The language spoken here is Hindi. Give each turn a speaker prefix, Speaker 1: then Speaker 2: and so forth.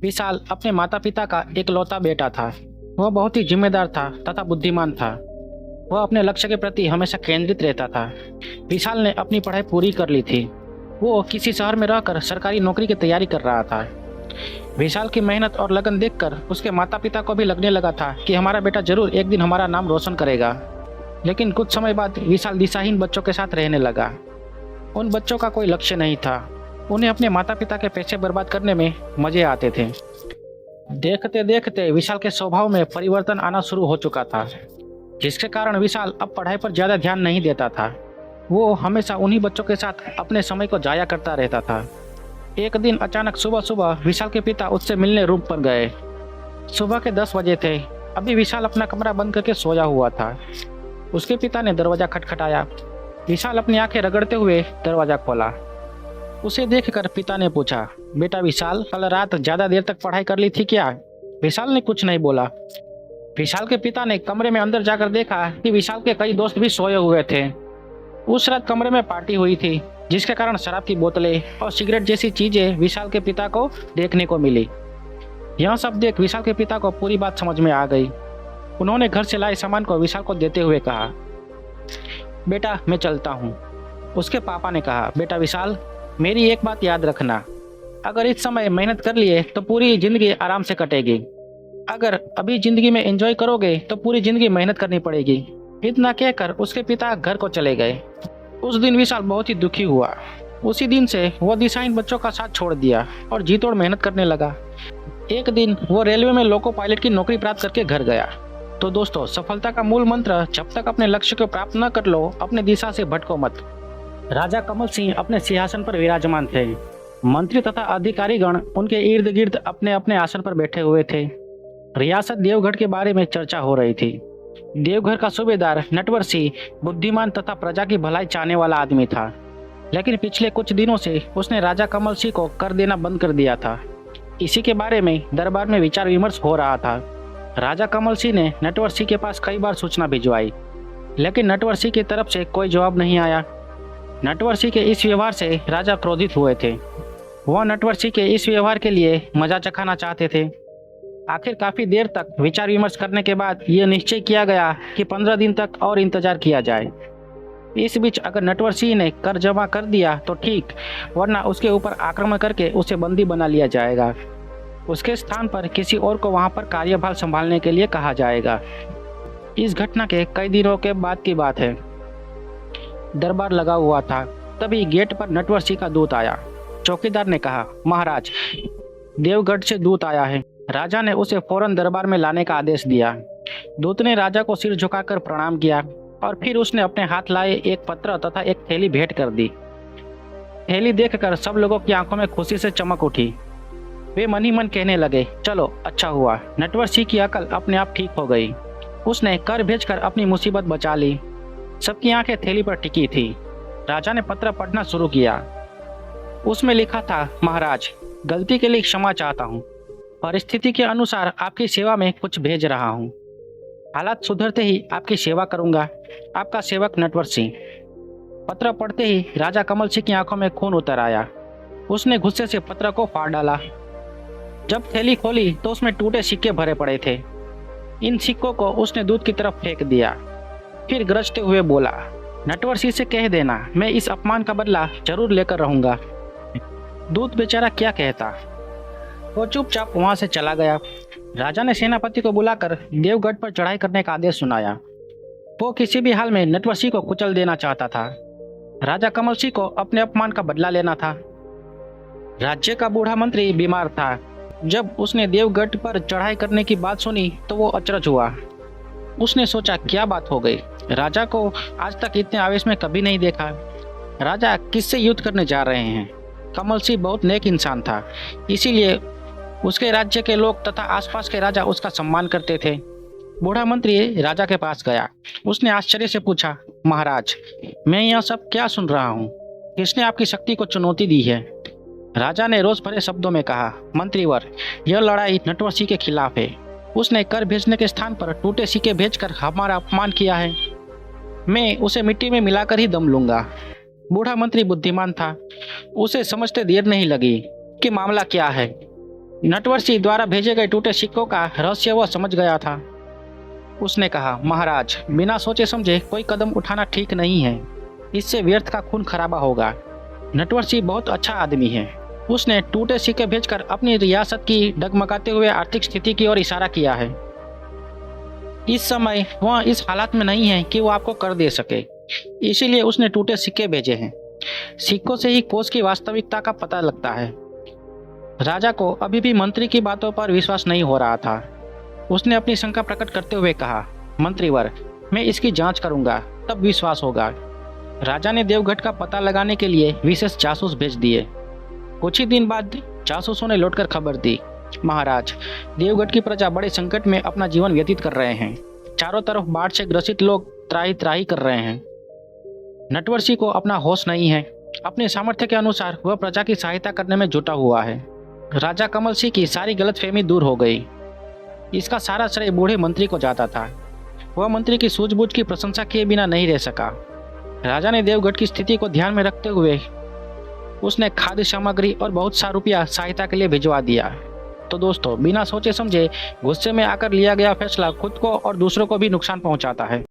Speaker 1: विशाल अपने माता पिता का इकलौता बेटा था। वह बहुत ही जिम्मेदार था तथा बुद्धिमान था। वह अपने लक्ष्य के प्रति हमेशा केंद्रित रहता था। विशाल ने अपनी पढ़ाई पूरी कर ली थी। वो किसी शहर में रहकर सरकारी नौकरी की तैयारी कर रहा था। विशाल की मेहनत और लगन देखकर उसके माता पिता को भी लगने लगा था कि हमारा बेटा जरूर एक दिन हमारा नाम रोशन करेगा। लेकिन कुछ समय बाद विशाल दिशाहीन बच्चों के साथ रहने लगा। उन बच्चों का कोई लक्ष्य नहीं था। उन्हें अपने माता पिता के पैसे बर्बाद करने में मजे आते थे। देखते देखते विशाल के स्वभाव में परिवर्तन आना शुरू हो चुका था, जिसके कारण विशाल अब पढ़ाई पर ज्यादा ध्यान नहीं देता था। वो हमेशा उन्हीं बच्चों के साथ अपने समय को जाया करता रहता था। एक दिन अचानक सुबह सुबह विशाल के पिता उससे मिलने रूम पर गए। सुबह के 10 बजे थे। अभी विशाल अपना कमरा बंद करके सोया हुआ था। उसके पिता ने दरवाजा खटखटाया। विशाल अपनी आंखें रगड़ते हुए दरवाजा खोला। उसे देखकर पिता ने पूछा, बेटा विशाल, कल रात ज्यादा देर तक पढ़ाई कर ली थी क्या? विशाल ने कुछ नहीं बोला। विशाल के पिता ने कमरे में अंदर जाकर देखा कि विशाल के कई दोस्त भी सोए हुए थे। उस रात कमरे में पार्टी हुई थी, जिसके कारण शराब की बोतलें और सिगरेट जैसी चीजें विशाल के पिता को देखने को मिली। यह सब देख विशाल के पिता को पूरी बात समझ में आ गई। उन्होंने घर से लाए सामान को विशाल को देते हुए कहा, बेटा मैं चलता हूँ। उसके पापा ने कहा, बेटा विशाल, मेरी एक बात याद रखना, अगर इस समय मेहनत कर लिए तो पूरी जिंदगी आराम से कटेगी। अगर अभी जिंदगी में एंजॉय करोगे तो पूरी जिंदगी मेहनत करनी पड़ेगी। इतना कहकर उसके पिता घर को चले गए। उस दिन विशाल बहुत ही दुखी हुआ। उसी दिन से वह दिशाहीन बच्चों का साथ छोड़ दिया और जी तोड़ मेहनत करने लगा। एक दिन वो रेलवे में लोको पायलट की नौकरी प्राप्त करके घर गया। तो दोस्तों, सफलता का मूल मंत्र, जब तक अपने लक्ष्य को प्राप्त न कर लो, अपने दिशा से भटको मत। राजा कमल सिंह अपने सिंहासन पर विराजमान थे। मंत्री तथा अधिकारीगण उनके इर्द गिर्द अपने अपने आसन पर बैठे हुए थे। रियासत देवगढ़ के बारे में चर्चा हो रही थी। देवघर का सूबेदार नटवर सिंह बुद्धिमान तथा प्रजा की भलाई चाहने वाला आदमी था, लेकिन पिछले कुछ दिनों से उसने राजा कमल सिंह को कर देना बंद कर दिया था। इसी के बारे में दरबार में विचार विमर्श हो रहा था। राजा कमल सिंह ने नटवर सिंह के पास कई बार सूचना भिजवाई, लेकिन नटवर सिंह की तरफ से कोई जवाब नहीं आया। नटवर सिंह के इस व्यवहार से राजा क्रोधित हुए थे। वह नटवर सिंह के इस व्यवहार के लिए मजा चखाना चाहते थे। आखिर काफी देर तक विचार विमर्श करने के बाद यह निश्चय किया गया कि 15 दिन तक और इंतजार किया जाए। इस बीच अगर नटवर सिंह ने कर जमा कर दिया तो ठीक, वरना उसके ऊपर आक्रमण करके उसे बंदी बना लिया जाएगा। उसके स्थान पर किसी और को वहां पर कार्यभार संभालने के लिए कहा जाएगा। इस घटना के कई दिनों के बाद की बात है। दरबार लगा हुआ था, तभी गेट पर नटवर सिंह का दूत आया। चौकीदार ने कहा, महाराज, देवगढ़ से दूत आया है। राजा ने उसे फौरन दरबार में लाने का आदेश दिया। दूत ने राजा को सिर झुकाकर प्रणाम किया और फिर उसने अपने हाथ लाए एक पत्र तथा एक थैली भेंट कर दी। थैली देखकर सब लोगों की आंखों में खुशी से चमक उठी। वे मन ही मन कहने लगे, चलो अच्छा हुआ, नटवर सिंह की अकल अपने आप ठीक हो गई। उसने कर भेजकर अपनी मुसीबत बचा ली। सबकी आंखें थैली पर टिकी थी। राजा ने पत्र पढ़ना शुरू किया। उसमें लिखा था, महाराज, गलती के लिए क्षमा चाहता हूँ। परिस्थिति के अनुसार आपकी सेवा में कुछ भेज रहा हूँ। हालात सुधरते ही आपकी सेवा करूंगा। आपका सेवक नटवर सिंह। पत्र पढ़ते ही राजा कमल सिंह की आंखों में खून उतर आया। उसने गुस्से से पत्र को फाड़ डाला। जब थैली खोली तो उसमें टूटे सिक्के भरे पड़े थे। इन सिक्कों को उसने दूत की तरफ फेंक दिया। फिर गरजते हुए बोला, नटवर सिंह से कह देना, मैं इस अपमान का बदला जरूर लेकर रहूंगा। दूत बेचारा क्या कहता, वो चुपचाप वहां से चला गया। राजा ने सेनापति को बुलाकर देवगढ़ पर चढ़ाई करने का आदेश सुनाया। वो किसी भी हाल में नटवर सिंह को कुचल देना चाहता था। राजा कमल सिंह को अपने अपमान का बदला लेना था। राज्य का बूढ़ा मंत्री बीमार था। जब उसने देवगढ़ पर चढ़ाई करने की बात सुनी तो वो अचरज हुआ। उसने सोचा, क्या बात हो गई? राजा को आज तक इतने आवेश में कभी नहीं देखा। राजा किससे युद्ध करने जा रहे हैं? कमल सिंह बहुत नेक इंसान था, इसीलिए उसके राज्य के लोग तथा आसपास के राजा उसका सम्मान करते थे। बूढ़ा मंत्री राजा के पास गया। उसने आश्चर्य से पूछा, महाराज, मैं यह सब क्या सुन रहा हूँ? किसने आपकी शक्ति को चुनौती दी है? राजा ने रोष भरे शब्दों में कहा, मंत्रीवर, यह लड़ाई नटवर सिंह के खिलाफ है। उसने कर भेजने के स्थान पर टूटे सिक्के भेजकर हमारा अपमान किया है। मैं उसे मिट्टी में मिलाकर ही दम लूंगा। बूढ़ा मंत्री बुद्धिमान था। उसे समझते देर नहीं लगी कि मामला क्या है। नटवरसी द्वारा भेजे गए टूटे सिक्कों का रहस्य वह समझ गया था। उसने कहा, महाराज, बिना सोचे समझे कोई कदम उठाना ठीक नहीं है। इससे व्यर्थ का खून खराबा होगा। नटवरसी बहुत अच्छा आदमी है। उसने टूटे सिक्के भेजकर अपनी रियासत की डगमगाते हुए आर्थिक स्थिति की ओर इशारा किया है। इस समय वह इस हालात में नहीं है कि वो आपको कर दे सके, इसीलिए उसने टूटे सिक्के भेजे हैं। सिक्कों से ही कोष की वास्तविकता का पता लगता है। राजा को अभी भी मंत्री की बातों पर विश्वास नहीं हो रहा था। उसने अपनी शंका प्रकट करते हुए कहा, मंत्रीवर, मैं इसकी जांच करूंगा, तब विश्वास होगा। राजा ने देवगढ़ का पता लगाने के लिए विशेष जासूस भेज दिए। कुछ ही दिन बाद जासूसों ने लौटकर खबर दी, महाराज, देवगढ़ की प्रजा बड़े संकट में अपना जीवन व्यतीत कर रहे हैं। चारों तरफ बाढ़ से ग्रसित लोग त्राही त्राही कर रहे हैं। नटवरसी को अपना होश नहीं है। अपने सामर्थ्य के अनुसार वह प्रजा की सहायता करने में जुटा हुआ है। राजा कमल सिंह की सारी गलतफहमी दूर हो गई। इसका सारा श्रेय बूढ़े मंत्री को जाता था। वह मंत्री की सूझबूझ की प्रशंसा किए बिना नहीं रह सका। राजा ने देवगढ़ की स्थिति को ध्यान में रखते हुए उसने खाद्य सामग्री और बहुत सा रुपया सहायता के लिए भिजवा दिया। तो दोस्तों, बिना सोचे समझे गुस्से में आकर लिया गया फैसला खुद को और दूसरों को भी नुकसान पहुंचाता है।